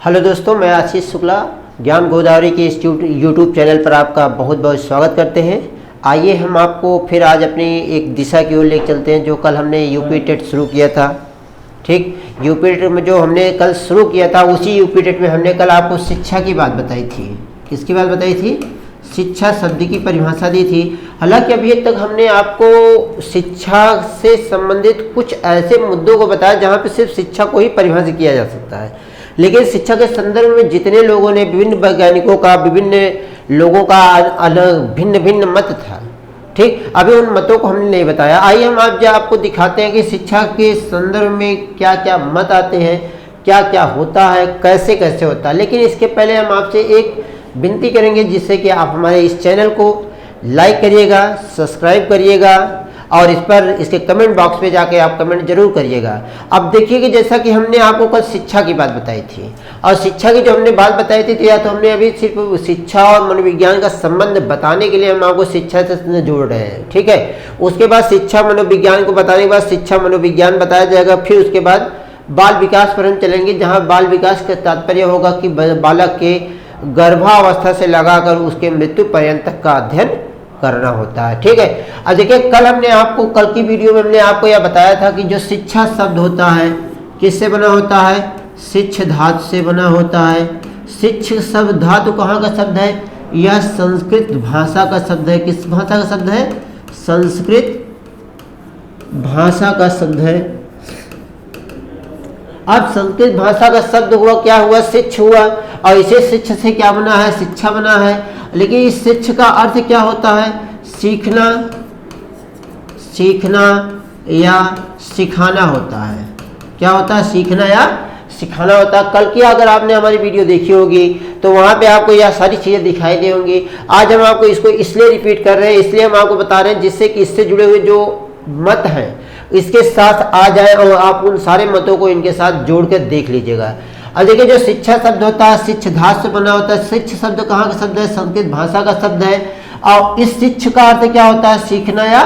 Hello दोस्तों, मैं आशीष शुक्ला ज्ञान गोदावरी के इस यूट्यूब चैनल पर आपका बहुत बहुत स्वागत करते हैं। आइए हम आपको फिर आज अपनी एक दिशा की ओर ले चलते हैं जो कल हमने यूपी टेट शुरू किया था। ठीक, यूपी टेट में जो हमने कल शुरू किया था उसी यूपी टेट में हमने कल आपको शिक्षा की बात बताई थी। किसकी बात बताई थी? शिक्षा शब्द की परिभाषा दी थी। हालांकि अभी तक हमने आपको शिक्षा से संबंधित कुछ ऐसे मुद्दों को बताया जहाँ पे सिर्फ शिक्षा को ही परिभाषित किया जा सकता है, लेकिन शिक्षा के संदर्भ में जितने लोगों ने विभिन्न वैज्ञानिकों का, विभिन्न लोगों का अलग भिन्न भिन्न मत था। ठीक, अभी उन मतों को हमने नहीं बताया। आइए हम आज आपको दिखाते हैं कि शिक्षा के संदर्भ में क्या क्या मत आते हैं, क्या क्या होता है, कैसे कैसे होता है। लेकिन इसके पहले हम आपसे एक विनती करेंगे जिससे कि आप हमारे इस चैनल को लाइक करिएगा, सब्सक्राइब करिएगा और इस पर इसके कमेंट बॉक्स पे जाके आप कमेंट जरूर करिएगा। अब देखिए कि जैसा कि हमने आपको कल शिक्षा की बात बताई थी और शिक्षा की जो हमने बात बताई थी तो या तो हमने अभी सिर्फ शिक्षा और मनोविज्ञान का संबंध बताने के लिए हम आपको शिक्षा से जोड़ रहे हैं। ठीक है, उसके बाद शिक्षा मनोविज्ञान को बताने के बाद शिक्षा मनोविज्ञान बताया जाएगा। फिर उसके बाद बाल विकास पर हम चलेंगे जहाँ बाल विकास का तात्पर्य होगा कि बालक के गर्भावस्था से लगाकर उसके मृत्यु पर्यंत तक का अध्ययन करना होता है। ठीक है, अब देखिए कल की वीडियो में हमने आपको यह बताया था कि जो शिक्षा शब्द होता है किससे बना होता है? शिक्ष धातु से बना होता है। शिक्ष शब्द धातु कहाँ का शब्द है? यह संस्कृत भाषा का शब्द है। किस भाषा का शब्द है? संस्कृत भाषा का शब्द है। अब संस्कृत भाषा का शब्द हुआ, क्या हुआ? शिक्ष हुआ, और इसे शिक्ष से क्या बना है? शिक्षा बना है। लेकिन इस शिक्ष का अर्थ क्या होता है? सीखना, सीखना या सिखाना होता है। क्या होता है? सीखना या सिखाना होता है। कल की अगर आपने हमारी वीडियो देखी होगी तो वहाँ पे आपको यह सारी चीज़ें दिखाई दी होंगी। आज हम आपको इसको इसलिए रिपीट कर रहे हैं, इसलिए हम आपको बता रहे हैं जिससे कि इससे जुड़े हुए जो मत हैं इसके साथ आ जाए और आप उन सारे मतों को इनके साथ जोड़ कर देख लीजिएगा। अब देखिए जो शिक्षा शब्द होता है शिक्ष धातु से बना होता है। शिक्ष शब्द कहाँ का शब्द है? संस्कृत भाषा का शब्द है। और इस शिक्ष का अर्थ क्या होता है? सीखना या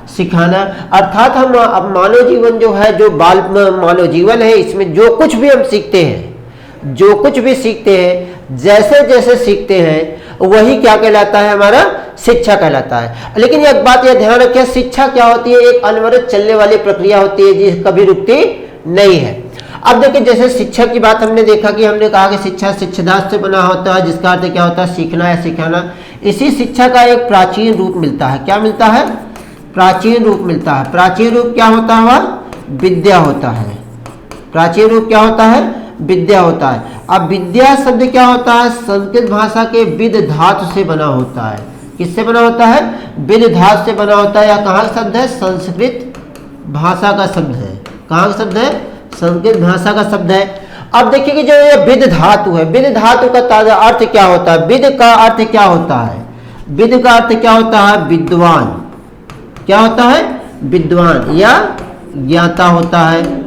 सिखाना। अर्थात हम अब मानव जीवन जो है, जो बाल मानव जीवन है, इसमें जो कुछ भी हम सीखते हैं, जो कुछ भी सीखते हैं, जैसे जैसे सीखते हैं वही क्या कहलाता है? हमारा शिक्षा कहलाता है। लेकिन एक बात यह ध्यान रखें, शिक्षा क्या होती है? एक अनवरत चलने वाली प्रक्रिया होती है जी, कभी रुकती नहीं है। अब देखिए जैसे शिक्षा की बात हमने देखा कि हमने कहा कि शिक्षा शिक्षाधातु से बना होता है जिसका अर्थ क्या होता है? सीखना या सिखाना। इसी शिक्षा का एक प्राचीन रूप मिलता है। क्या मिलता है? प्राचीन रूप मिलता है। प्राचीन रूप क्या होता है? विद्या होता है। प्राचीन रूप क्या होता है? विद्या होता है। अब विद्या शब्द क्या होता है? संस्कृत भाषा के विद धातु से बना होता है। किससे बना होता है? विद धातु से बना होता है। या कहाँ का शब्द है? संस्कृत भाषा का शब्द है। कहाँ का शब्द है? संस्कृत भाषा का शब्द है। अब देखिए कि जो ये विद धातु है, विद धातु का अर्थ क्या होता है? विद का अर्थ क्या होता है? विद का अर्थ क्या होता है? विद्वान। क्या होता है? विद्वान या ज्ञाता होता है।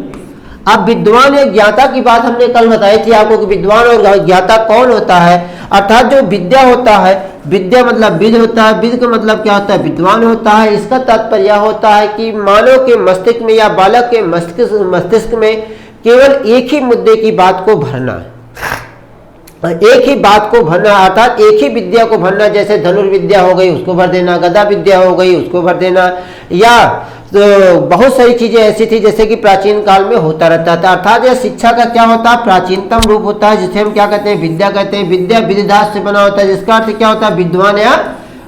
अब विद्वान या ज्ञाता की बात हमने कल बताई थी आपको कि विद्वान और ज्ञाता कौन होता है। अर्थात जो विद्या होता है, विद्या मतलब विद होता है, विद का मतलब क्या होता है? विद्वान होता है। इसका तात्पर्य होता है कि मानव के मस्तिष्क में या बालक के मस्तिष्क में केवल एक ही मुद्दे की बात को भरना है, एक ही बात को भरना, अर्थात एक ही विद्या को भरना। जैसे धनुर्विद्या हो गई उसको भर देना, गदा विद्या हो गई उसको भर देना, या तो बहुत सारी चीजें ऐसी थी जैसे कि प्राचीन काल में होता रहता था। अर्थात यह शिक्षा का क्या होता है? प्राचीनतम रूप होता है जिसे हम क्या कहते हैं? विद्या कहते हैं। विद्या विद्याधातु से बना होता है जिसका अर्थ क्या होता है? विद्वान या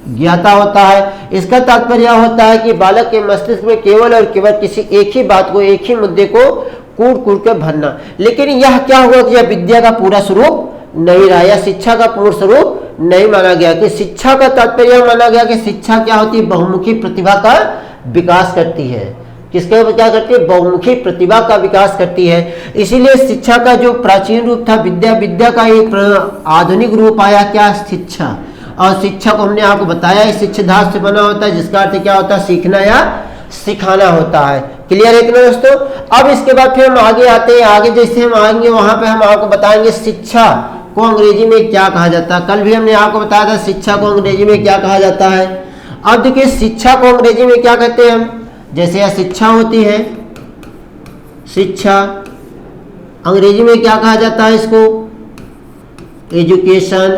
ज्ञाता होता है। इसका तात्पर्य होता है कि बालक के मस्तिष्क में केवल और केवल किसी एक ही बात को, एक ही मुद्दे को कूट कूट कर भरना। लेकिन यह क्या हुआ कि यह विद्या का पूरा स्वरूप नहीं रहा, या शिक्षा का पूर्ण स्वरूप नहीं माना गया। कि शिक्षा का तात्पर्य माना गया कि शिक्षा क्या होती है? बहुमुखी प्रतिभा का विकास करती है। किसके क्या करती है? बहुमुखी प्रतिभा का विकास करती है। इसीलिए शिक्षा का जो प्राचीन रूप था विद्या, विद्या का एक आधुनिक रूप आया क्या? शिक्षा। और शिक्षा को हमने आपको बताया इस शिक्षा धातु से बना होता है जिसका अर्थ क्या होता है? सीखना या सिखाना होता है। क्लियर है इतना दोस्तों? अब इसके बाद फिर हम आगे आते हैं। आगे जैसे हम आएंगे वहां पे हम आपको बताएंगे शिक्षा को अंग्रेजी में क्या कहा जाता है। कल भी हमने आपको बताया था शिक्षा को अंग्रेजी में क्या कहा जाता है। अब देखिए शिक्षा को अंग्रेजी में क्या कहते हैं हम? जैसे यह शिक्षा होती है, शिक्षा अंग्रेजी में क्या कहा जाता है इसको? एजुकेशन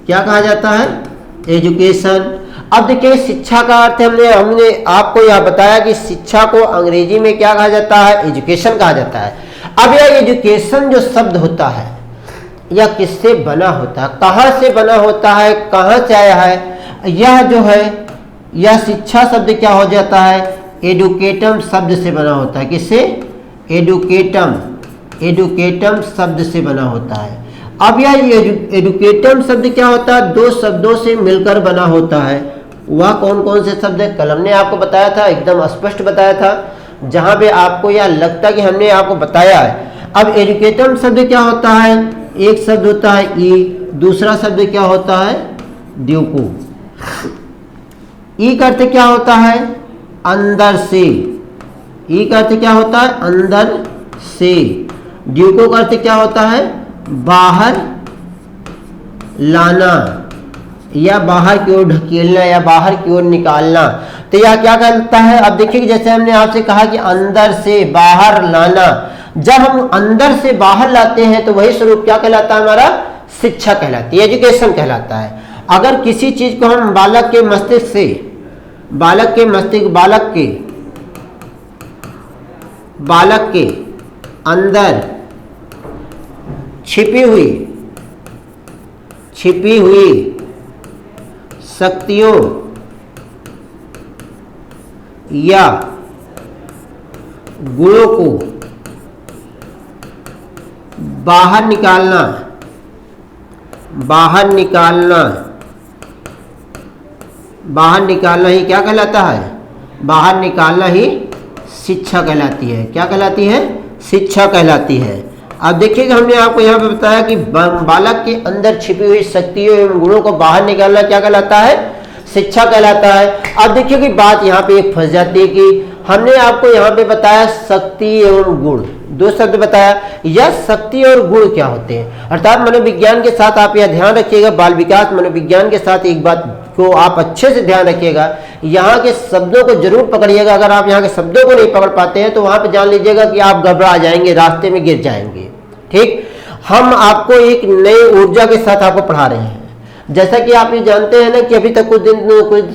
क्या कहा जाता है? एजुकेशन। अब देखिए शिक्षा का अर्थ हमने आपको यह बताया कि शिक्षा को अंग्रेजी में क्या कहा जाता है? एजुकेशन कहा जाता है। अब यह एजुकेशन जो शब्द होता है यह किससे बना होता है, कहाँ से बना होता है, कहाँ से आया है? यह जो है यह शिक्षा शब्द क्या हो जाता है? एडुकेटम शब्द से बना होता है। किससे? एडुकेटम, एडुकेटम शब्द से बना होता है। अब यह एडुकेटम शब्द क्या होता है? दो शब्दों से मिलकर बना होता है। वह कौन कौन से शब्द है? कल हमने आपको बताया था, एकदम स्पष्ट बताया था, जहां पे आपको यह लगता कि हमने आपको बताया है। अब एडुकेटम शब्द क्या होता है? एक शब्द होता है ई, दूसरा शब्द क्या होता है? ड्यूको। ई का अर्थ क्या होता है? अंदर से। ई का अर्थ क्या होता है? अंदर से। ड्यूको का अर्थ क्या होता है? बाहर लाना या बाहर की ओर ढकेलना या बाहर की ओर निकालना। तो यह क्या कहता है? अब देखिए जैसे हमने आपसे कहा कि अंदर से बाहर लाना, जब हम अंदर से बाहर लाते हैं तो वही स्वरूप क्या कहलाता है? हमारा शिक्षा कहलाती है, एजुकेशन कहलाता है। अगर किसी चीज को हम बालक के मस्तिष्क से, बालक के अंदर छिपी हुई शक्तियों या गुणों को बाहर निकालना ही क्या कहलाता है? बाहर निकालना ही शिक्षा कहलाती है। क्या कहलाती है? शिक्षा कहलाती है। अब देखिएगा हमने आपको यहाँ पे बताया कि बालक के अंदर छिपी हुई शक्तियों एवं गुणों को बाहर निकालना क्या कहलाता है? शिक्षा कहलाता है। अब देखिए कि बात यहाँ पे एक फंस जाती है कि हमने आपको यहाँ पे बताया शक्ति एवं गुण, दो शब्द बताया। यह शक्ति और गुण क्या होते हैं? अर्थात मनोविज्ञान के साथ आप यह ध्यान रखिएगा, बाल विकास मनोविज्ञान के साथ एक बात को आप अच्छे से ध्यान रखिएगा, यहाँ के शब्दों को जरूर पकड़िएगा। अगर आप यहाँ के शब्दों को नहीं पकड़ पाते हैं तो वहां पे जान लीजिएगा कि आप घबरा जाएंगे, रास्ते में गिर जाएंगे। ठीक, हम आपको एक नई ऊर्जा के साथ आपको पढ़ा रहे हैं। जैसा कि आप ये जानते हैं ना कि अभी तक कुछ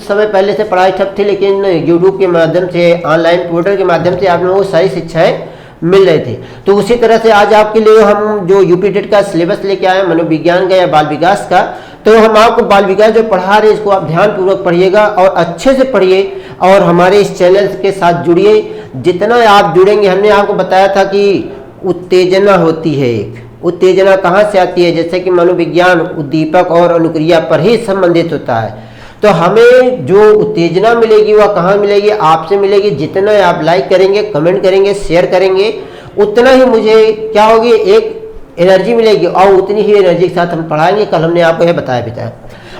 समय पहले से पढ़ाई ठप थी, लेकिन यूट्यूब के माध्यम से, ऑनलाइन पोर्टल के माध्यम से आप लोगों को सारी शिक्षाएं मिल रही थी। तो उसी तरह से आज आपके लिए हम जो यूपी टेट का सिलेबस लेके आए मनोविज्ञान का या बाल विकास का, तो हम आपको बाल विकास जो पढ़ा रहे हैं इसको आप ध्यानपूर्वक पढ़िएगा और अच्छे से पढ़िए और हमारे इस चैनल के साथ जुड़िए। जितना आप जुड़ेंगे, हमने आपको बताया था कि उत्तेजना होती है एक, उत्तेजना कहाँ से आती है? जैसे कि मनोविज्ञान उद्दीपक और अनुक्रिया पर ही संबंधित होता है। तो हमें जो उत्तेजना मिलेगी वह कहाँ मिलेगी? आपसे मिलेगी। जितना आप लाइक करेंगे, कमेंट करेंगे, शेयर करेंगे, उतना ही मुझे क्या होगी? एक एनर्जी मिलेगी और उतनी ही एनर्जी के साथ हम पढ़ाएंगे। कल हमने आपको यह बताया।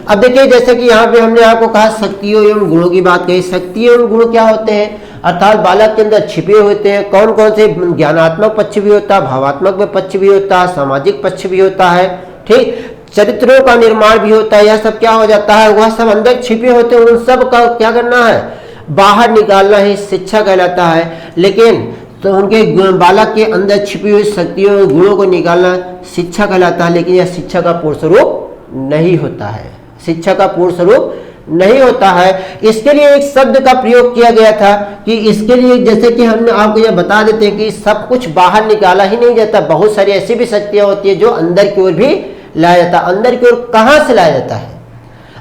अब देखिए जैसे कि यहाँ पे हमने आपको कहा शक्तियों एवं गुणों की बात कही। शक्ति एवं गुण क्या होते हैं? अर्थात बालक के अंदर छिपे होते हैं। कौन कौन से? ज्ञानात्मक पक्ष भी होता है, भावात्मक पक्ष भी होता है, सामाजिक पक्ष भी होता है। ठीक, चरित्रों का निर्माण भी होता है। यह सब क्या हो जाता है? वह सब अंदर छिपे होते हैं, उन सब का क्या करना है? बाहर निकालना ही शिक्षा कहलाता है। लेकिन तो उनके बालक के अंदर छिपी हुई शक्तियों और गुणों को निकालना शिक्षा कहलाता है। लेकिन यह शिक्षा का पूर्ण स्वरूप नहीं होता है, शिक्षा का पूर्ण स्वरूप नहीं होता है। इसके लिए एक शब्द का प्रयोग किया गया था कि इसके लिए, जैसे कि हम आपको यह बता देते हैं कि सब कुछ बाहर निकाला ही नहीं जाता, बहुत सारी ऐसी भी शक्तियां होती है जो अंदर की ओर भी लाया जाता है। अंदर की ओर कहाँ से लाया जाता है?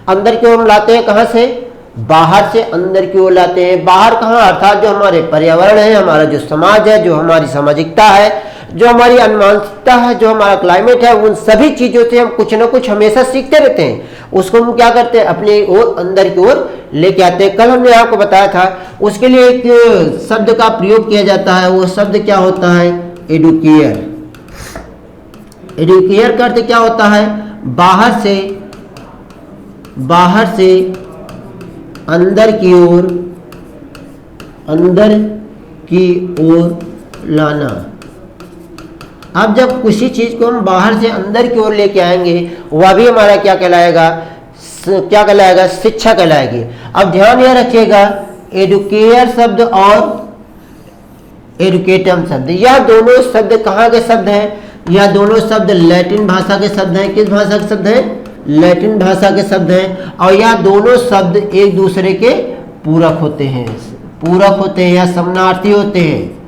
अंदर की ओर हम लाते हैं कहाँ से? बाहर से अंदर की ओर लाते हैं। बाहर कहाँ? अर्थात जो हमारे पर्यावरण है, हमारा जो समाज है, जो हमारी सामाजिकता है, जो हमारी अनुमानसिकता है, जो हमारा क्लाइमेट है, उन सभी चीजों से हम कुछ ना कुछ हमेशा सीखते रहते हैं। उसको हम क्या करते हैं? अपने ओर, अंदर की ओर लेके आते हैं। कल हमने आपको बताया था, उसके लिए एक शब्द का प्रयोग किया जाता है। वो शब्द क्या होता है? एडुकेयर। एडुकेयर का अर्थ क्या होता है? बाहर से अंदर की ओर लाना। अब जब किसी चीज को हम बाहर से अंदर की ओर लेके आएंगे, वह भी हमारा क्या कहलाएगा? क्या कहलाएगा? शिक्षा कहलाएगी। अब ध्यान यह रखिएगा, एडुकेयर शब्द और एडुकेटम शब्द, यह दोनों शब्द कहाँ के शब्द हैं? यह दोनों शब्द लैटिन भाषा के शब्द हैं। किस भाषा के शब्द हैं? लैटिन भाषा के शब्द हैं। और यह दोनों शब्द एक दूसरे के पूरक होते हैं, पूरक होते हैं या समानार्थी होते हैं।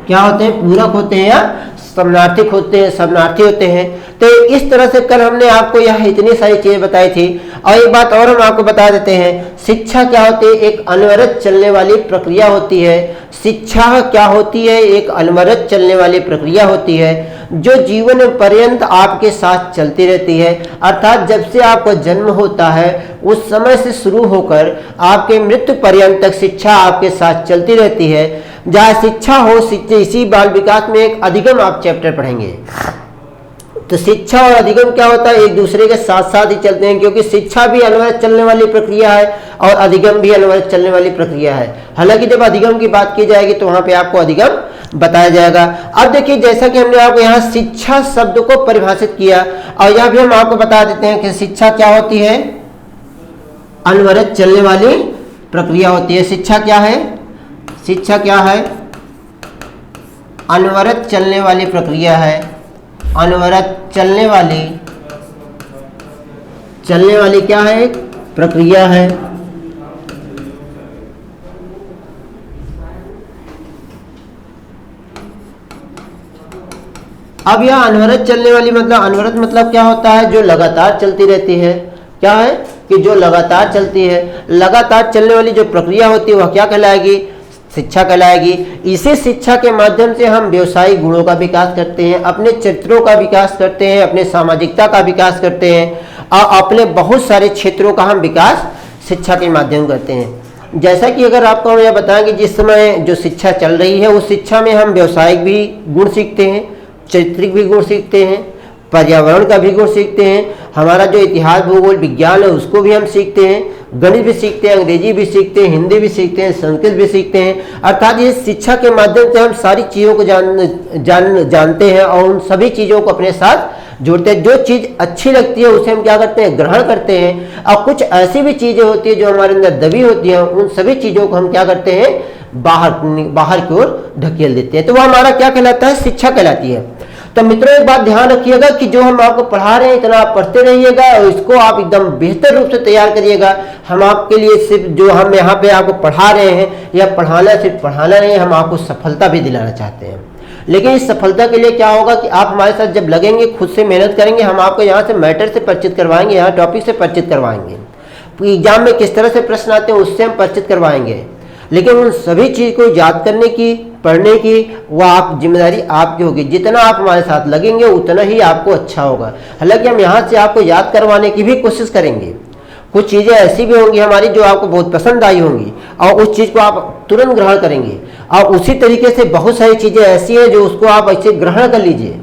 क्या होते हैं? पूरक होते हैं या समानार्थिक होते हैं, समानार्थी होते हैं। तो इस तरह से कल हमने आपको यह इतनी सारी चीजें बताई थी। और एक बात और हम आपको बता देते हैं, शिक्षा क्या होती है? एक अनवरत चलने वाली प्रक्रिया होती है। शिक्षा क्या होती है? एक अनवरत चलने वाली प्रक्रिया होती है जो जीवन पर्यंत आपके साथ चलती रहती है। अर्थात जब से आपका जन्म होता है उस समय से शुरू होकर आपके मृत्यु पर्यंत तक शिक्षा आपके साथ चलती रहती है। जहाँ शिक्षा हो, इसी बाल विकास में एक अधिगम आप चैप्टर पढ़ेंगे। तो शिक्षा और अधिगम क्या होता है? एक दूसरे के साथ साथ ही चलते हैं, क्योंकि शिक्षा भी अनवरत चलने वाली प्रक्रिया है और अधिगम भी अनवरत चलने वाली प्रक्रिया है। हालांकि जब अधिगम की बात की जाएगी तो वहां पे आपको अधिगम बताया जाएगा। अब देखिए, जैसा कि हमने आपको यहाँ शिक्षा शब्द को परिभाषित किया और यह भी हम आपको बता देते हैं कि शिक्षा क्या होती है? अनवरत चलने वाली प्रक्रिया होती है। शिक्षा क्या है? शिक्षा क्या है? अनवरत चलने वाली प्रक्रिया है। अनवरत चलने वाली क्या है? एक प्रक्रिया है। अब यह अनवरत चलने वाली मतलब, अनवरत मतलब क्या होता है? जो लगातार चलती रहती है। क्या है? कि जो लगातार चलती है। लगातार चलने वाली जो प्रक्रिया होती है वह क्या कहलाएगी? शिक्षा कहलाएगी। इसी शिक्षा के माध्यम से हम व्यवसायिक गुणों का विकास करते हैं, अपने चरित्रों का विकास करते हैं, अपने सामाजिकता का विकास करते हैं और अपने बहुत सारे क्षेत्रों का हम विकास शिक्षा के माध्यम करते हैं। जैसा कि अगर आपको हम यह बताएं कि जिस समय जो शिक्षा चल रही है उस शिक्षा में हम व्यवसायिक भी गुण सीखते हैं, चारित्रिक भी गुण सीखते हैं, पर्यावरण का भी गुण सीखते हैं, हमारा जो इतिहास भूगोल विज्ञान है उसको भी हम सीखते हैं, गणित भी सीखते हैं, अंग्रेजी भी सीखते हैं, हिंदी भी सीखते हैं, संस्कृत भी सीखते हैं। अर्थात ये शिक्षा के माध्यम से हम सारी चीज़ों को जानते हैं और उन सभी चीज़ों को अपने साथ जोड़ते हैं। जो चीज़ अच्छी लगती है उसे हम क्या करते हैं? ग्रहण करते हैं। और कुछ ऐसी भी चीज़ें होती है जो हमारे अंदर दबी होती हैं, उन सभी चीज़ों को हम क्या करते हैं? बाहर की ओर ढकेल देते हैं। तो वह हमारा क्या कहलाता है? शिक्षा कहलाती है। तो मित्रों, एक बात ध्यान रखिएगा कि जो हम आपको पढ़ा रहे हैं इतना आप पढ़ते रहिएगा और इसको आप एकदम बेहतर रूप से तैयार करिएगा। हम आपके लिए सिर्फ जो हम यहाँ पे आपको पढ़ा रहे हैं या पढ़ाना सिर्फ पढ़ाना नहीं, हम आपको सफलता भी दिलाना चाहते हैं। लेकिन इस सफलता के लिए क्या होगा कि आप हमारे साथ जब लगेंगे, खुद से मेहनत करेंगे, हम आपको यहाँ से मैटर से परिचित करवाएंगे, यहाँ टॉपिक से परिचित करवाएंगे, एग्जाम में किस तरह से प्रश्न आते हैं उससे हम परिचित करवाएंगे। लेकिन उन सभी चीज़ को याद करने की, पढ़ने की, वह आप जिम्मेदारी आपकी होगी। जितना आप हमारे साथ लगेंगे उतना ही आपको अच्छा होगा। हालांकि हम यहाँ से आपको याद करवाने की भी कोशिश करेंगे। कुछ चीज़ें ऐसी भी होंगी हमारी जो आपको बहुत पसंद आई होंगी और उस चीज़ को आप तुरंत ग्रहण करेंगे, और उसी तरीके से बहुत सारी चीज़ें ऐसी हैं जो उसको आप ऐसे ग्रहण कर लीजिए,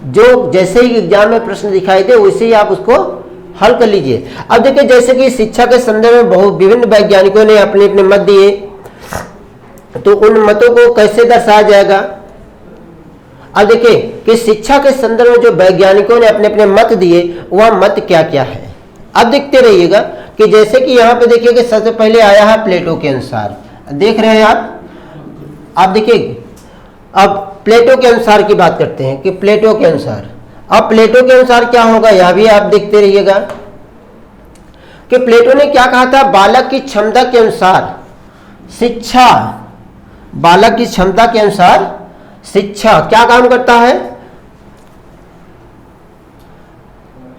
जो जैसे ही एग्जाम में प्रश्न दिखाई दे वैसे ही आप उसको हल कर लीजिए। अब देखिए, जैसे कि शिक्षा के संदर्भ में बहुत विभिन्न वैज्ञानिकों ने अपने अपने मत दिए, तो उन मतों को कैसे दर्शाया जाएगा? अब देखिए कि शिक्षा के संदर्भ में जो वैज्ञानिकों ने अपने अपने मत दिए वह मत क्या क्या है। अब देखते रहिएगा कि जैसे कि यहाँ पे देखिए कि सबसे पहले आया है प्लेटो के अनुसार। देख रहे हैं आप देखिए, अब प्लेटो के अनुसार की बात करते हैं कि प्लेटो के अनुसार, अब प्लेटो के अनुसार क्या होगा यह भी आप देखते रहिएगा कि प्लेटो ने क्या कहा था? बालक की क्षमता के अनुसार शिक्षा, बालक की क्षमता के अनुसार शिक्षा क्या काम करता है?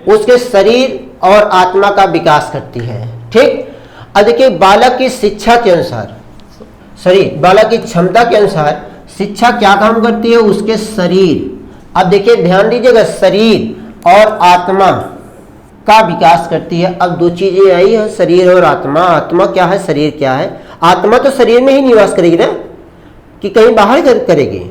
उसके शरीर और आत्मा का विकास करती है। ठीक। अब देखिए, बालक की शिक्षा के अनुसार शरीर, बालक की क्षमता के अनुसार शिक्षा क्या काम करती है? उसके शरीर, अब देखिए ध्यान दीजिएगा, शरीर और आत्मा का विकास करती है। अब दो चीजें आई है, शरीर और आत्मा। आत्मा क्या है, शरीर क्या है? आत्मा तो शरीर में ही निवास करेगी ना, कि कहीं बाहर करेगी?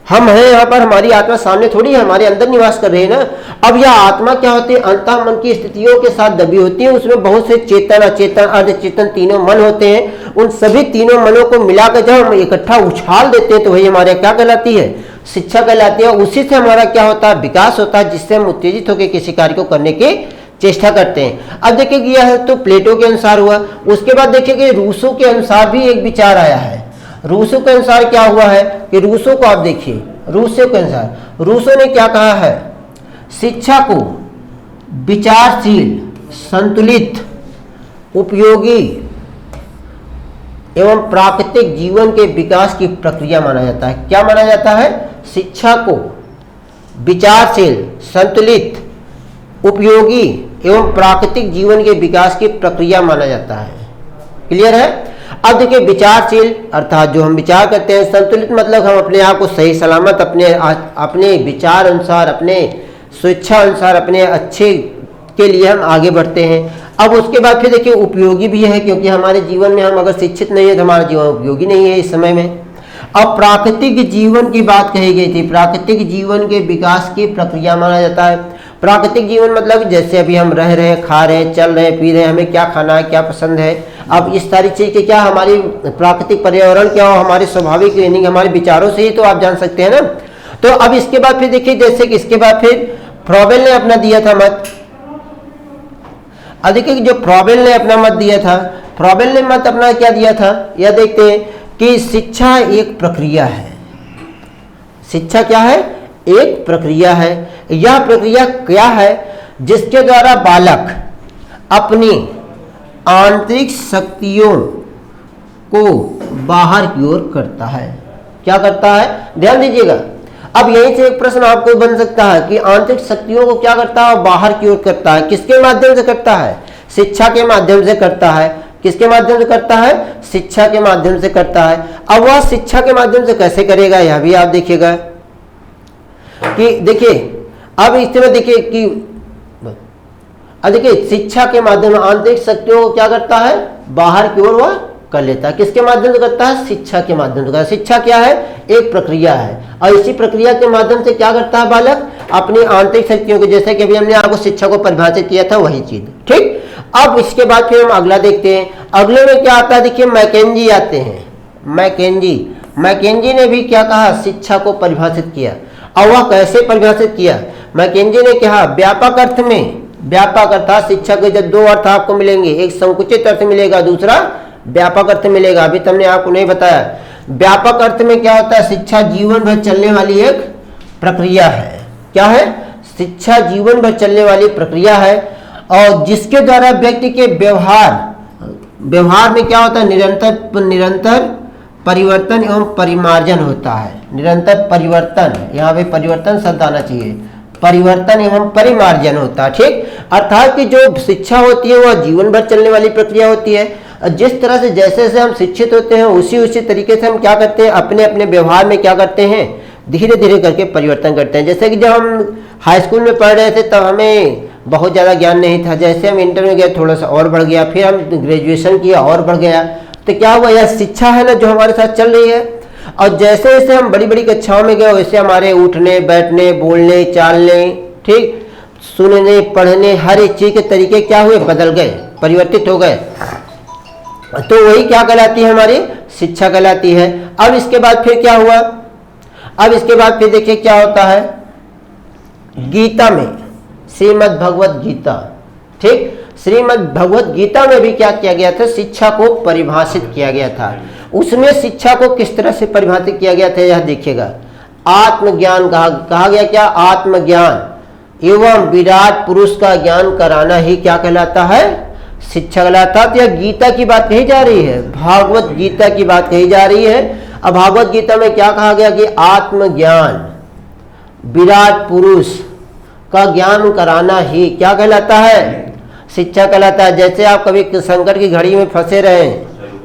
हम हैं यहाँ पर, हमारी आत्मा सामने थोड़ी है, हमारे अंदर निवास कर रही है ना। अब यह आत्मा क्या होती है? अंतः मन की स्थितियों के साथ दबी होती है। उसमें बहुत से चेतन, अचेतन, अर्धचेतन तीनों मन होते हैं। उन सभी तीनों मनों को मिलाकर जब हम इकट्ठा उछाल देते हैं तो वही हमारे क्या कहलाती है? शिक्षा कहलाती है। उसी से हमारा क्या होता है? विकास होता है, जिससे हम उत्तेजित होकर किसी कार्य को करने की चेष्टा करते हैं। अब देखिए यह है तो प्लेटो के अनुसार हुआ। उसके बाद देखिए कि रूसो के अनुसार भी एक विचार आया है। रूसो के अनुसार क्या हुआ है कि रूसो को आप देखिए, रूसों के अनुसार, रूसों ने क्या कहा है, शिक्षा को विचारशील, संतुलित, उपयोगी एवं प्राकृतिक जीवन के विकास की प्रक्रिया माना जाता है। क्या माना जाता है, शिक्षा को विचारशील, संतुलित, उपयोगी एवं प्राकृतिक जीवन के विकास की प्रक्रिया माना जाता है। क्लियर है। अब देखिए विचारशील अर्थात जो हम विचार करते हैं, संतुलित मतलब हम अपने आप को सही सलामत अपने विचार अनुसार, अपने स्वेच्छा अनुसार, अपने अच्छे के लिए हम आगे बढ़ते हैं। अब उसके बाद फिर देखिए उपयोगी भी है, क्योंकि हमारे जीवन में हम अगर शिक्षित नहीं है तो हमारा जीवन उपयोगी नहीं है इस समय में। अब प्राकृतिक जीवन की बात कही गई थी, प्राकृतिक जीवन के विकास की प्रक्रिया माना जाता है। प्राकृतिक जीवन मतलब जैसे अभी हम रह रहे हैं, खा रहे हैं, चल रहे हैं, पी रहे हैं, हमें क्या खाना है, क्या पसंद है, अब इस सारी चीज़ के क्या हमारी प्राकृतिक पर्यावरण क्या हो, हमारे स्वाभाविक यानी हमारे विचारों से ही तो आप जान सकते हैं ना। तो अब इसके बाद फिर देखिए, जैसे कि इसके बाद फिर फ्रॉबेल ने अपना दिया था मत। अब देखिए जो फ्रॉबेल ने अपना मत दिया था, फ्रॉबेल ने मत अपना क्या दिया था, यह देखते हैं कि शिक्षा एक प्रक्रिया है। शिक्षा क्या है, एक प्रक्रिया है। यह प्रक्रिया क्या है, जिसके द्वारा बालक अपनी आंतरिक शक्तियों को बाहर की ओर करता है। क्या करता है, ध्यान दीजिएगा। अब यहीं से एक प्रश्न आपको बन सकता है कि आंतरिक शक्तियों को क्या करता है, बाहर की ओर करता है। किसके माध्यम से करता है, शिक्षा के माध्यम से करता है। किसके माध्यम से करता है, शिक्षा के माध्यम से करता है। अब वह शिक्षा के माध्यम से कैसे करेगा, यह भी आप देखिएगा कि देखिए अब इसमें देखिए कि देखिए शिक्षा के माध्यम आंतरिक शक्तियों को क्या करता है, बाहर की ओर वह कर लेता है। किसके माध्यम से करता है, शिक्षा के माध्यम से करता है। शिक्षा क्या है, एक प्रक्रिया है, और इसी प्रक्रिया के माध्यम से क्या करता है बालक, अपनी आंतरिक शक्तियों को, जैसे कि अभी हमने आपको शिक्षा को परिभाषित किया था वही चीज। ठीक। अब इसके बाद फिर हम अगला देखते हैं। अगले में क्या आता है, देखिए मैकेंजी आते हैं। मैकेंजी ने भी क्या कहा, शिक्षा को परिभाषित किया। और वह कैसे परिभाषित किया, मैकेंजी ने कहा व्यापक अर्थ में, व्यापक अर्थात शिक्षा के जब दो अर्थ आपको मिलेंगे, एक संकुचित अर्थ मिलेगा, दूसरा व्यापक अर्थ मिलेगा। अभी तुमने आपको नहीं बताया, व्यापक अर्थ में क्या होता है, शिक्षा जीवन भर चलने वाली एक प्रक्रिया है। क्या है, शिक्षा जीवन भर चलने वाली प्रक्रिया है, और जिसके द्वारा व्यक्ति के व्यवहार में क्या होता है, निरंतर परिवर्तन एवं परिमार्जन होता है। निरंतर परिवर्तन, यहाँ पे परिवर्तन शब्द आना चाहिए, परिवर्तन एवं परिमार्जन होता है। ठीक। अर्थात कि जो शिक्षा होती है वह जीवन भर चलने वाली प्रक्रिया होती है। जिस तरह से जैसे जैसे हम शिक्षित होते हैं उसी तरीके से हम क्या करते हैं, अपने अपने व्यवहार में क्या करते हैं, धीरे धीरे करके परिवर्तन करते हैं। जैसे कि जब हम हाई स्कूल में पढ़ रहे थे तब हमें बहुत ज़्यादा ज्ञान नहीं था, जैसे हम इंटर में गए थोड़ा सा और बढ़ गया, फिर हम ग्रेजुएशन किया और बढ़ गया। तो क्या हुआ, यह शिक्षा है ना जो हमारे साथ चल रही है। और जैसे जैसे हम बड़ी बड़ी कक्षाओं में गए वैसे हमारे उठने बैठने बोलने चालने, ठीक, सुनने पढ़ने हर एक चीज़ के तरीके क्या हुए, बदल गए, परिवर्तित हो गए। तो वही क्या कहलाती है, हमारी शिक्षा कहलाती है। अब इसके बाद फिर क्या हुआ, अब इसके बाद फिर देखिए क्या होता है, गीता में, श्रीमद् भगवत गीता, ठीक, श्रीमद् भगवत गीता में भी क्या किया गया था, शिक्षा को परिभाषित किया गया था। उसमें शिक्षा को किस तरह से परिभाषित किया गया था, यह देखिएगा। आत्मज्ञान कहा गया, क्या, आत्मज्ञान एवं विराट पुरुष का ज्ञान कराना ही क्या कहलाता है, शिक्षा कहलाता है। तो यह गीता की बात कही जा रही है, भागवत गीता की बात कही जा रही है। अब भागवत गीता में क्या कहा गया कि आत्मज्ञान विराट पुरुष का ज्ञान कराना ही क्या कहलाता है, शिक्षा कहलाता है। जैसे आप कभी संकट की घड़ी में फंसे रहे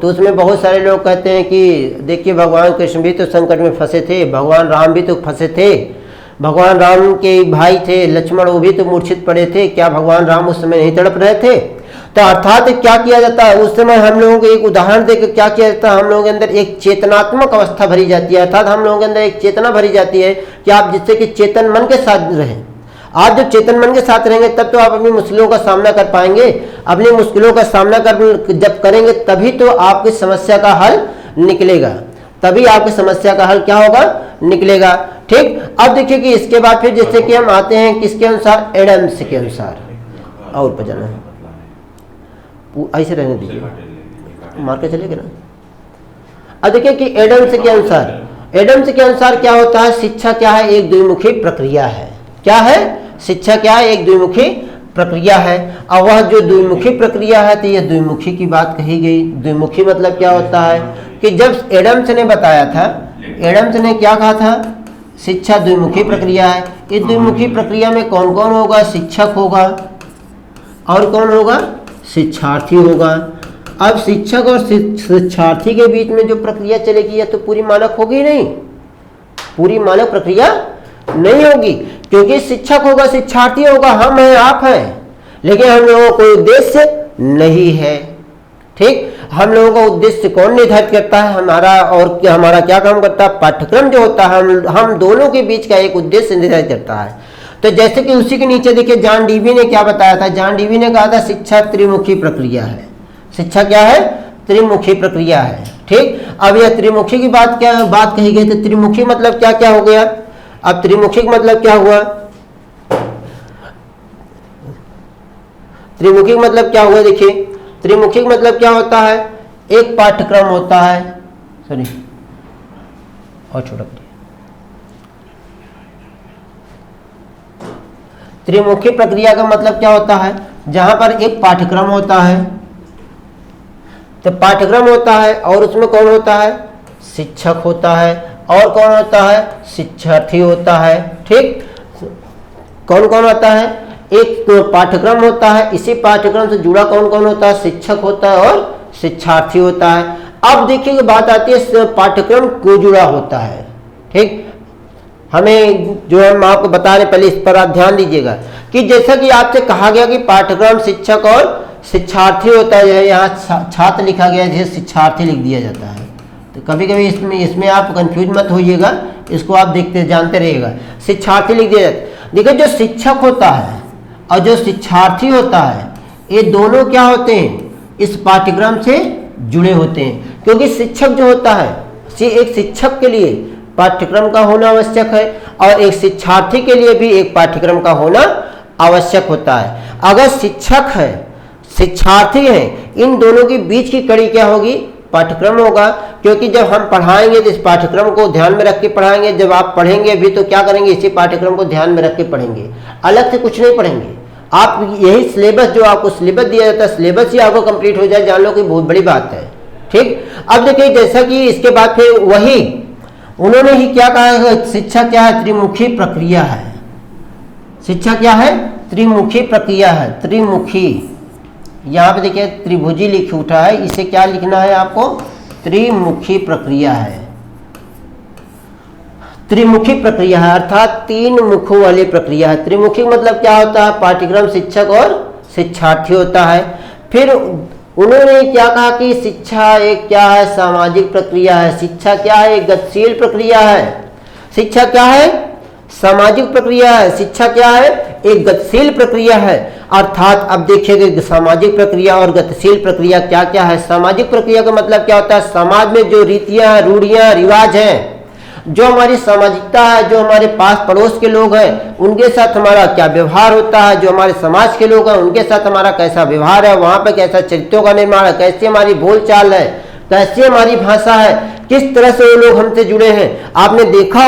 तो उसमें बहुत सारे लोग कहते हैं कि देखिए भगवान कृष्ण भी तो संकट में फंसे थे, भगवान राम भी तो फंसे थे, भगवान राम के भाई थे लक्ष्मण, वो भी तो मूर्छित पड़े थे, क्या भगवान राम उस समय नहीं तड़प रहे थे। तो अर्थात क्या किया जाता है, उस समय हम लोगों को एक उदाहरण देकर क्या किया जाता है, हम लोगों के अंदर एक चेतनात्मक अवस्था भरी जाती है। अर्थात हम लोगों के अंदर एक चेतना भरी जाती है कि आप जिससे कि चेतन मन के साथ रहें। आप जब चेतन मन के साथ रहेंगे तब तो आप अपनी मुश्किलों का सामना कर पाएंगे। अपनी मुश्किलों का सामना जब करेंगे तभी तो आपकी समस्या का हल निकलेगा, तभी आपकी समस्या का हल क्या होगा, निकलेगा। ठीक। अब देखिए कि इसके बाद फिर जैसे कि हम आते हैं किसके अनुसार, एडम्स के अनुसार। और पर जाना है, ऐसे रहने दीजिए, मार के चलेगा ना। अब देखिए कि एडम्स के अनुसार, एडम्स के अनुसार क्या होता है, शिक्षा क्या है, एक द्विमुखी प्रक्रिया है। क्या है, शिक्षा क्या है, एक द्विमुखी प्रक्रिया है। और वह जो द्विमुखी प्रक्रिया है, तो यह द्विमुखी की बात कही गई। द्विमुखी मतलब क्या होता है कि जब एडम्स ने बताया था, एडम्स ने क्या कहा था, शिक्षा द्विमुखी प्रक्रिया है। इस द्विमुखी प्रक्रिया में कौन कौन होगा, शिक्षक होगा और कौन होगा, शिक्षार्थी होगा। अब शिक्षक और शिक्षार्थी के बीच में जो प्रक्रिया चलेगी, यह तो पूरी मानक होगी नहीं, पूरी मानक प्रक्रिया नहीं होगी, क्योंकि शिक्षक होगा, शिक्षार्थी होगा, हम हैं, आप हैं, लेकिन हम लोगों को उद्देश्य नहीं है। ठीक, हम लोगों का उद्देश्य कौन निर्धारित करता है, हमारा, और हमारा क्या काम करता है, पाठ्यक्रम जो होता है, हम दोनों के बीच का एक उद्देश्य निर्धारित करता है। तो जैसे कि उसी के नीचे देखिए जॉन डीवी ने क्या बताया था, जॉन डीवी ने कहा था शिक्षा त्रिमुखी प्रक्रिया है। शिक्षा क्या है, त्रिमुखी प्रक्रिया है। ठीक, अब यह त्रिमुखी की बात कही गई, तो त्रिमुखी मतलब क्या क्या हो गया, अब त्रिमुखी का मतलब क्या हुआ, त्रिमुखी का मतलब क्या हुआ, देखिए त्रिमुखी का मतलब क्या होता है, एक पाठ्यक्रम होता है, सॉरी और छोटा, त्रिमुखी प्रक्रिया का मतलब क्या होता है, जहां पर एक पाठ्यक्रम होता है, तो पाठ्यक्रम होता है और उसमें कौन होता है, शिक्षक होता है, और कौन होता है, शिक्षार्थी होता है। ठीक, कौन कौन होता है, एक पाठ्यक्रम होता है, इसी पाठ्यक्रम से जुड़ा कौन कौन होता है, शिक्षक होता है और शिक्षार्थी होता है। अब देखिए बात आती है पाठ्यक्रम को जुड़ा होता है। ठीक, हमें जो हम आपको बता रहे, पहले इस पर आप ध्यान दीजिएगा कि जैसा कि आपसे कहा गया कि पाठ्यक्रम शिक्षक और शिक्षार्थी होता है, यहाँ छात्र लिखा गया है, शिक्षार्थी लिख दिया जाता है, तो कभी कभी इसमें आप कंफ्यूज मत होइएगा, इसको आप देखते जानते रहिएगा, शिक्षार्थी लिख दिया जाता है। देखिए जो शिक्षक होता है और जो शिक्षार्थी होता है, ये दोनों क्या होते हैं, इस पाठ्यक्रम से जुड़े होते हैं, क्योंकि शिक्षक जो होता है, एक शिक्षक के लिए पाठ्यक्रम का होना आवश्यक है और एक शिक्षार्थी के लिए भी एक पाठ्यक्रम का होना आवश्यक होता है। अगर शिक्षक है, शिक्षार्थी है, इन दोनों के बीच की कड़ी क्या होगी, पाठ्यक्रम होगा, क्योंकि जब हम पढ़ाएंगे तो इस पाठ्यक्रम को ध्यान में रख के पढ़ाएंगे। जब आप पढ़ेंगे भी तो क्या करेंगे, इसी पाठ्यक्रम को ध्यान में रख के पढ़ेंगे, अलग से कुछ नहीं पढ़ेंगे आप। यही सिलेबस जो आपको सिलेबस दिया जाता है, सिलेबस ही आपको कंप्लीट हो जाए, जान लो कि बहुत बड़ी बात है। ठीक, अब देखिए जैसा कि इसके बाद फिर वही उन्होंने ही क्या कहा है, शिक्षा क्या है, त्रिमुखी प्रक्रिया है। शिक्षा क्या है, त्रिमुखी प्रक्रिया है। त्रिमुखी, यहाँ पे देखिए त्रिभुजी लिख उठा है, इसे क्या लिखना है आपको, त्रिमुखी प्रक्रिया है। त्रिमुखी प्रक्रिया है अर्थात तीन मुखों वाली प्रक्रिया है। त्रिमुखी मतलब क्या होता है, पाठ्यक्रम, शिक्षक और शिक्षार्थी होता है। फिर उन्होंने क्या कहा कि शिक्षा एक क्या है, सामाजिक प्रक्रिया है। शिक्षा क्या है, एक गतिशील प्रक्रिया है। शिक्षा क्या है, सामाजिक प्रक्रिया है। शिक्षा क्या है, एक गतिशील प्रक्रिया है। अर्थात अब देखिए सामाजिक प्रक्रिया और गतिशील प्रक्रिया क्या क्या है। सामाजिक प्रक्रिया का मतलब क्या होता है, समाज में जो रीतियां, रूढ़ियां, रिवाज हैं, जो हमारी सामाजिकता है, जो हमारे पास पड़ोस के लोग हैं उनके साथ हमारा क्या व्यवहार होता है, जो हमारे समाज के लोग हैं उनके साथ हमारा कैसा व्यवहार है, वहाँ पर कैसा चरित्रों का निर्माण है, कैसी हमारी बोलचाल है, कैसी हमारी भाषा है, किस तरह से वो लोग हमसे जुड़े हैं। आपने देखा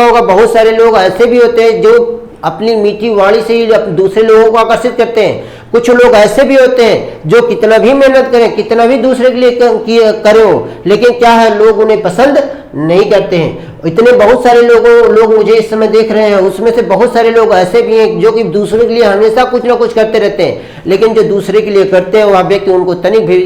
होगा बहुत सारे लोग ऐसे भी होते हैं जो अपनी मीठी वाणी से ही दूसरे लोगों को आकर्षित करते हैं। कुछ लोग ऐसे भी होते हैं जो कितना भी मेहनत करें, कितना भी दूसरे के लिए करें, लेकिन क्या है, लोग उन्हें पसंद नहीं करते हैं। इतने बहुत सारे लोग मुझे इस समय देख रहे हैं, उसमें से बहुत सारे लोग ऐसे भी हैं जो कि दूसरे के लिए हमेशा कुछ ना कुछ करते रहते हैं, लेकिन जो दूसरे के लिए करते हैं वह व्यक्ति उनको तनिक भी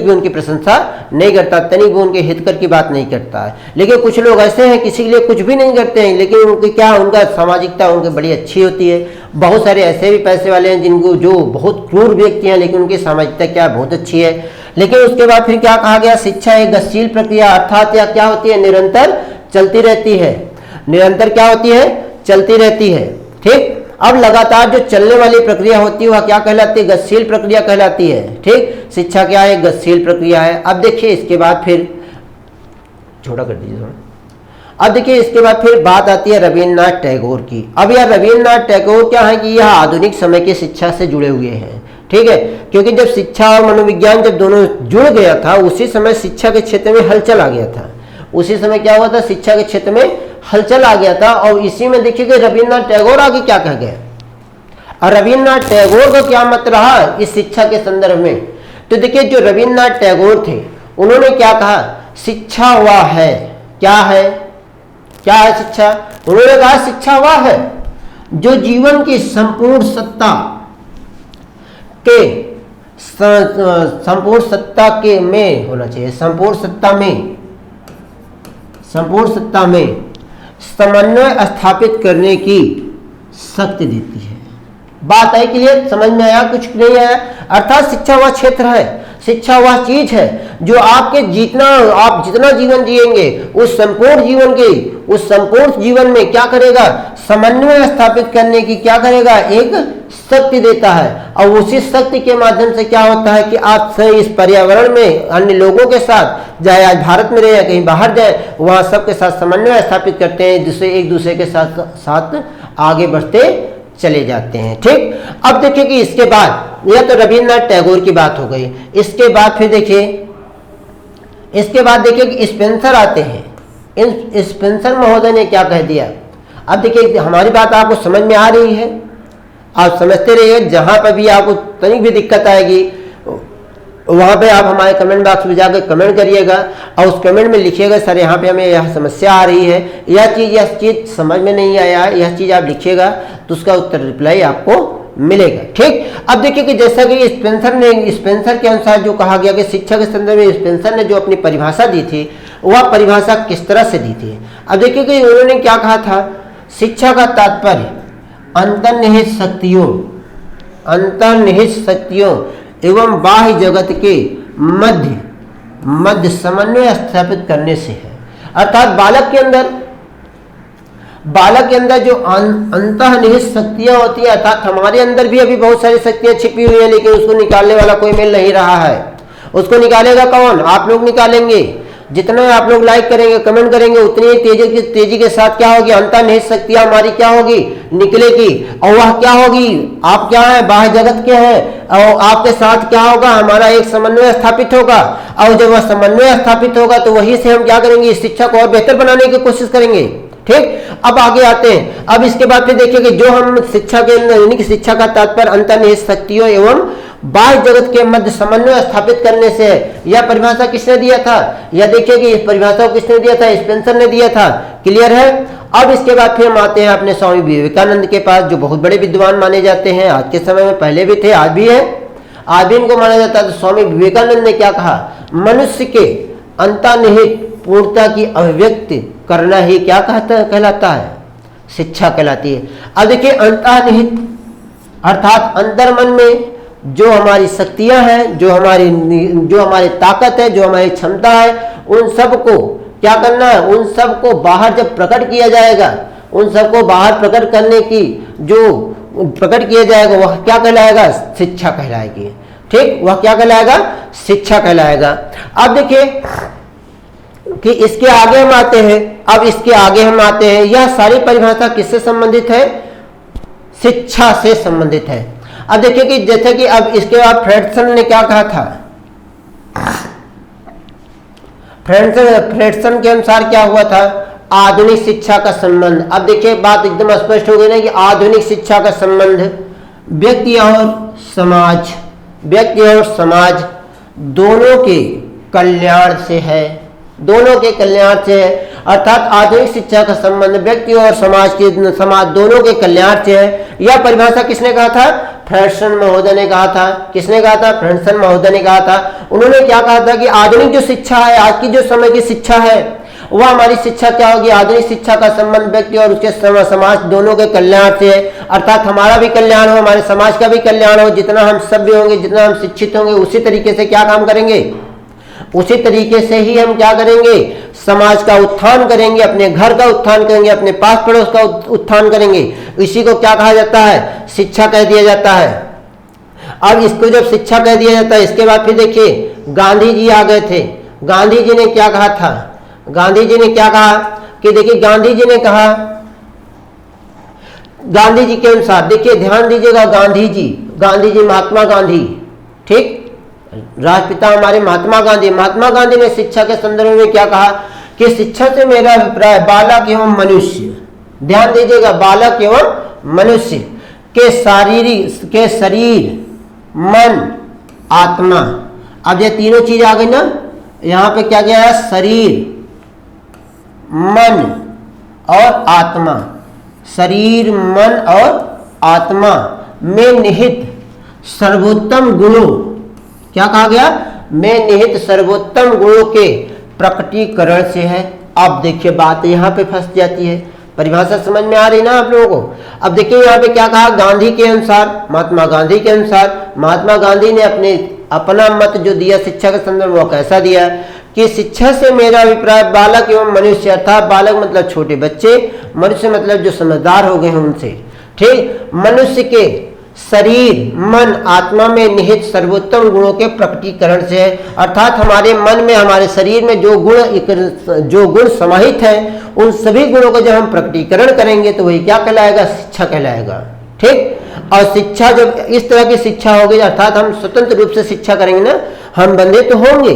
उनकी प्रशंसा नहीं करता, तनिक भी उनके हितकर की बात नहीं करता है। लेकिन कुछ लोग ऐसे हैं किसी के लिए कुछ भी नहीं करते हैं, लेकिन उनकी क्या, उनका सामाजिकता उनकी बड़ी अच्छी होती है। बहुत सारे ऐसे भी पैसे वाले हैं जिनको जो बहुत क्रूर व्यक्ति हैं, लेकिन उनकी सामाजिकता क्या बहुत अच्छी है। लेकिन उसके बाद फिर क्या कहा गया, शिक्षा एक गतिशील प्रक्रिया अर्थात या क्या होती है, निरंतर चलती रहती है। निरंतर क्या होती है, चलती रहती है। ठीक, अब लगातार जो चलने वाली प्रक्रिया होती है वह क्या कहलाती है, गतिशील प्रक्रिया कहलाती है। ठीक, शिक्षा क्या है, गतिशील प्रक्रिया है। अब देखिए इसके बाद फिर छोटा कर दीजिए थोड़ा। अब देखिए इसके बाद फिर बात आती है रविन्द्रनाथ टैगोर की। अब यह रविन्द्रनाथ टैगोर क्या है कि यह आधुनिक समय की शिक्षा से जुड़े हुए हैं। ठीक है, क्योंकि जब शिक्षा और मनोविज्ञान जब दोनों जुड़ गया था, उसी समय शिक्षा के क्षेत्र में हलचल आ गया था। उसी समय क्या हुआ था, शिक्षा के क्षेत्र में हलचल आ गया था। और इसी में देखिए कि रविन्द्रनाथ टैगोर आगे क्या कह गए, और रविन्द्रनाथ टैगोर का क्या मत रहा इस शिक्षा के संदर्भ में। तो देखिए जो रविन्द्रनाथ टैगोर थे उन्होंने क्या कहा, शिक्षा वह है, क्या है, क्या है शिक्षा। उन्होंने कहा शिक्षा वह है जो जीवन की संपूर्ण सत्ता के में होना चाहिए, संपूर्ण सत्ता में समन्वय स्थापित करने की शक्ति देती है। बात है क्लियर, समझ में आया, कुछ नहीं आया। अर्थात शिक्षा वह क्षेत्र है, शिक्षा वह चीज है जो आपके आप जितना जीवन जिएंगे उस संपूर्ण जीवन में क्या करेगा, समन्वय स्थापित करने की क्या करेगा, एक शक्ति देता है। और उसी शक्ति के माध्यम से क्या होता है कि आप इस पर्यावरण में अन्य लोगों के साथ, चाहे आज भारत में रहे या कहीं बाहर जाए, वहां सबके साथ समन्वय स्थापित करते हैं, जिससे एक दूसरे के साथ आगे बढ़ते चले जाते हैं। ठीक, अब देखिए कि इसके बाद यह तो रविन्द्रनाथ टैगोर की बात हो गई। इसके बाद फिर देखिए, कि स्पेंसर आते हैं। इन स्पेंसर महोदय ने क्या कह दिया। अब देखिए हमारी बात आपको समझ में आ रही है, आप समझते रहिए। जहां पर भी आपको तनिक भी दिक्कत आएगी वहां पे आप हमारे कमेंट बॉक्स में जाकर कमेंट करिएगा और उस कमेंट में लिखिएगा सर यहाँ पे हमें यह समस्या आ रही है, यह चीज समझ में नहीं आया, यह चीज आप लिखिएगा तो उसका उत्तर रिप्लाई आपको मिलेगा। ठीक, अब देखिए कि जैसा कि स्पेंसर के अनुसार जो कहा गया कि शिक्षा के संदर्भ में स्पेंसर ने जो अपनी परिभाषा दी थी वह परिभाषा किस तरह से दी थी। अब देखिए कि उन्होंने क्या कहा था, शिक्षा का तात्पर्य अंतर्निहित शक्तियों एवं बाह्य जगत के मध्य समन्वय स्थापित करने से है। अर्थात बालक के अंदर जो अंतर्निहित शक्तियां होती है, अर्थात हमारे अंदर भी अभी बहुत सारी शक्तियां छिपी हुई है, लेकिन उसको निकालने वाला कोई मिल नहीं रहा है। उसको निकालेगा कौन, आप लोग निकालेंगे। जितना आप लोग लाइक करेंगे, कमेंट करेंगे, उतनी ही तेजी के साथ क्या होगी, अंतर्निहित शक्तियां हमारी क्या होगी, निकलेगी। और वह क्या होगी, आप क्या है, बाह्य जगत के हैं, और आपके साथ क्या होगा, हमारा एक समन्वय स्थापित होगा। और जब वह समन्वय स्थापित होगा तो वही से हम क्या करेंगे, इस शिक्षा को और बेहतर बनाने की कोशिश करेंगे। ठीक, अब आगे आते हैं। अब इसके बाद फिर देखिए कि जो हम शिक्षा का तात्पर्य अंतर्निहित शक्तियों एवं बाह्य जगत के मध्य समन्वय स्थापित करने से है। यह परिभाषा किसने दिया था, यह देखिए कि इस परिभाषा को किसने दिया था, स्पेंसर ने दिया था। क्लियर है। अब इसके बाद फिर हम आते हैं अपने स्वामी विवेकानंद के पास, जो बहुत बड़े विद्वान माने जाते हैं आज के समय में, पहले भी थे, आज भी है, आज भी इनको माना जाता है। तो स्वामी विवेकानंद ने क्या कहा, मनुष्य के अंतर्निहित पूर्णता की अभिव्यक्ति करना ही क्या कहलाता है, शिक्षा कहलाती है। अब देखिए अंतर्निहित अर्थात अंतर्मन में जो हमारी शक्तियां हैं, जो हमारी ताकत है, जो हमारी क्षमता है, उन सबको क्या करना है, उन सबको बाहर जब प्रकट किया जाएगा, उन सबको बाहर प्रकट करने की जो प्रकट किया जाएगा वह क्या कहलाएगा, शिक्षा कहलाएगी। ठीक, वह क्या कहलाएगा, शिक्षा कहलाएगा। अब देखिए कि इसके आगे हम आते हैं, यह सारी परिभाषा किससे संबंधित है, शिक्षा से संबंधित है। अब देखिए कि जैसे कि अब इसके बाद फ्रेडसन ने क्या कहा था, फ्रेडसन के अनुसार क्या हुआ था, आधुनिक शिक्षा का संबंध। अब देखिए बात एकदम स्पष्ट हो गई ना कि आधुनिक शिक्षा का संबंध व्यक्ति और समाज दोनों के कल्याण से है, अर्थात आधुनिक शिक्षा का संबंध व्यक्ति और समाज दोनों के कल्याण से है। यह परिभाषा किसने कहा था, फ्रेडसन महोदय ने कहा था। किसने कहा था, फ्रेडसन महोदय ने कहा था। उन्होंने क्या कहा था कि आधुनिक जो शिक्षा है, आज की जो समय की शिक्षा है, वह हमारी शिक्षा क्या होगी, आधुनिक शिक्षा का संबंध व्यक्ति और उसके समाज दोनों के कल्याण से है। अर्थात हमारा भी कल्याण हो, हमारे समाज का भी कल्याण हो। जितना हम सभ्य होंगे, जितना हम शिक्षित होंगे, उसी तरीके से क्या काम करेंगे, उसी तरीके से ही हम क्या करेंगे, समाज का उत्थान करेंगे, अपने घर का उत्थान करेंगे, अपने पास पड़ोस का उत्थान करेंगे। इसी को क्या कहा जाता है, शिक्षा कह दिया जाता है। अब इसको जब शिक्षा कह दिया जाता है, इसके बाद फिर देखिए गांधी जी आ गए थे। गांधी जी ने क्या कहा था, गांधी जी ने क्या कहा कि देखिए गांधी जी ने कहा, गांधी जी के अनुसार देखिए ध्यान दीजिएगा, गांधी जी महात्मा गांधी, ठीक, राष्ट्रपिता हमारे महात्मा गांधी ने शिक्षा के संदर्भ में क्या कहा कि शिक्षा से मेरा अभिप्राय बालक एवं मनुष्य, ध्यान दीजिएगा, बालक एवं मनुष्य के शरीर, मन, आत्मा। अब ये तीनों चीज आ गई ना, यहां पे क्या गया है, शरीर, मन और आत्मा। शरीर, मन और आत्मा में निहित सर्वोत्तम गुणों, क्या कहा गया, में निहित सर्वोत्तम गुणों के प्रकटीकरण से है। अब देखिए बात यहां पे फंस जाती है, परिभाषा समझ में आ रही ना आप लोगों को। अब देखिए यहाँ पे क्या कहा, गांधी के अनुसार, महात्मा गांधी के अनुसार, महात्मा गांधी ने अपना मत जो दिया शिक्षा के संदर्भ में, वो कैसा दिया कि शिक्षा से मेरा अभिप्राय बालक एवं मनुष्य, अर्थात बालक मतलब छोटे बच्चे, मनुष्य मतलब जो समझदार हो गए हैं उनसे, ठीक, मनुष्य के शरीर, मन, आत्मा में निहित सर्वोत्तम गुणों के प्रकटीकरण से है। अर्थात हमारे मन में, हमारे शरीर में जो गुण समाहित हैं, उन सभी गुणों को जब हम प्रकटीकरण करेंगे तो वही क्या कहलाएगा, शिक्षा कहलाएगा, ठीक। और शिक्षा जब इस तरह की शिक्षा होगी, अर्थात हम स्वतंत्र रूप से शिक्षा करेंगे ना, हम बंधे तो होंगे,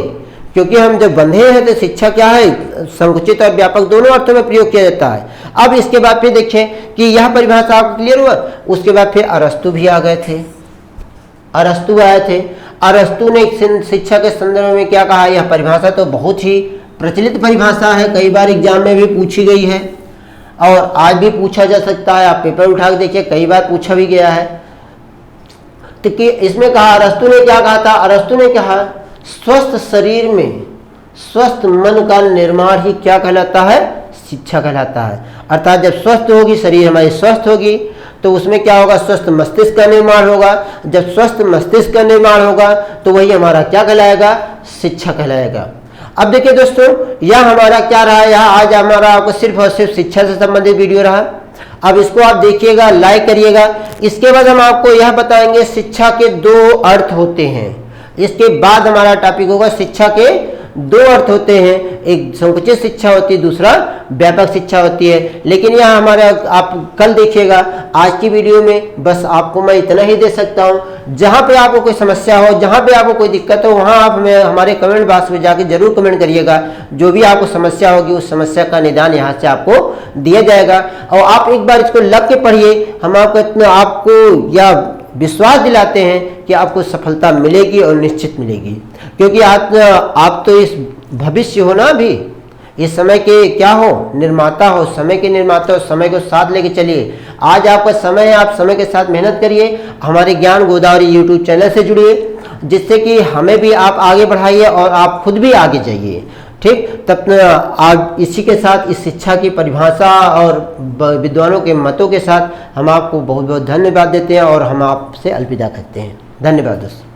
क्योंकि हम जब बंधे हैं तो शिक्षा क्या है, संकुचित और व्यापक दोनों अर्थों में प्रयोग किया जाता है। अब इसके बाद फिर देखिए कि यह परिभाषा आपको क्लियर हुआ। उसके बाद फिर अरस्तु भी आ गए थे, अरस्तु आए थे। अरस्तु ने शिक्षा के संदर्भ में क्या कहा, यह परिभाषा तो बहुत ही प्रचलित परिभाषा है, कई बार एग्जाम में भी पूछी गई है और आज भी पूछा जा सकता है। आप पेपर उठा के देखिए, कई बार पूछा भी गया है। तो कि इसमें कहा, अरस्तु ने क्या कहा था, अरस्तु ने कहा स्वस्थ शरीर में स्वस्थ मन का निर्माण ही क्या कहलाता है, शिक्षा कहलाता है। अर्थात जब स्वस्थ होगी, शरीर हमारी स्वस्थ होगी, तो उसमें क्या होगा, स्वस्थ मस्तिष्क का निर्माण होगा। जब स्वस्थ मस्तिष्क का निर्माण होगा तो वही हमारा क्या कहलाएगा, शिक्षा कहलाएगा। अब देखिए दोस्तों, यह हमारा क्या रहा, यह आज हमारा आपको सिर्फ और सिर्फ शिक्षा से संबंधित वीडियो रहा। अब इसको आप देखिएगा, लाइक करिएगा। इसके बाद हम आपको यह बताएंगे शिक्षा के दो अर्थ होते हैं। इसके बाद हमारा टॉपिक होगा शिक्षा के दो अर्थ होते हैं, एक संकुचित शिक्षा होती है, दूसरा व्यापक शिक्षा होती है। लेकिन यह हमारा आप कल देखिएगा। आज की वीडियो में बस आपको मैं इतना ही दे सकता हूं। जहां पे आपको कोई समस्या हो, जहां पे आपको कोई दिक्कत हो, वहां आप हमें हमारे कमेंट बॉक्स में जाके जरूर कमेंट करिएगा। जो भी आपको समस्या होगी उस समस्या का निदान यहाँ से आपको दिया जाएगा। और आप एक बार इसको लग के पढ़िए, हम आपको इतना आपको या विश्वास दिलाते हैं कि आपको सफलता मिलेगी और निश्चित मिलेगी, क्योंकि आप तो इस भविष्य हो ना, अभी इस समय के क्या हो, निर्माता हो, समय के निर्माता हो। समय को साथ लेके चलिए। आज आपका समय है, आप समय के साथ मेहनत करिए। हमारे ज्ञान गोदावरी यूट्यूब चैनल से जुड़िए, जिससे कि हमें भी आप आगे बढ़ाइए और आप खुद भी आगे जाइए, ठीक। तब आज इसी के साथ इस शिक्षा की परिभाषा और विद्वानों के मतों के साथ हम आपको बहुत बहुत धन्यवाद देते हैं और हम आपसे अलविदा कहते हैं। धन्यवाद दोस्तों।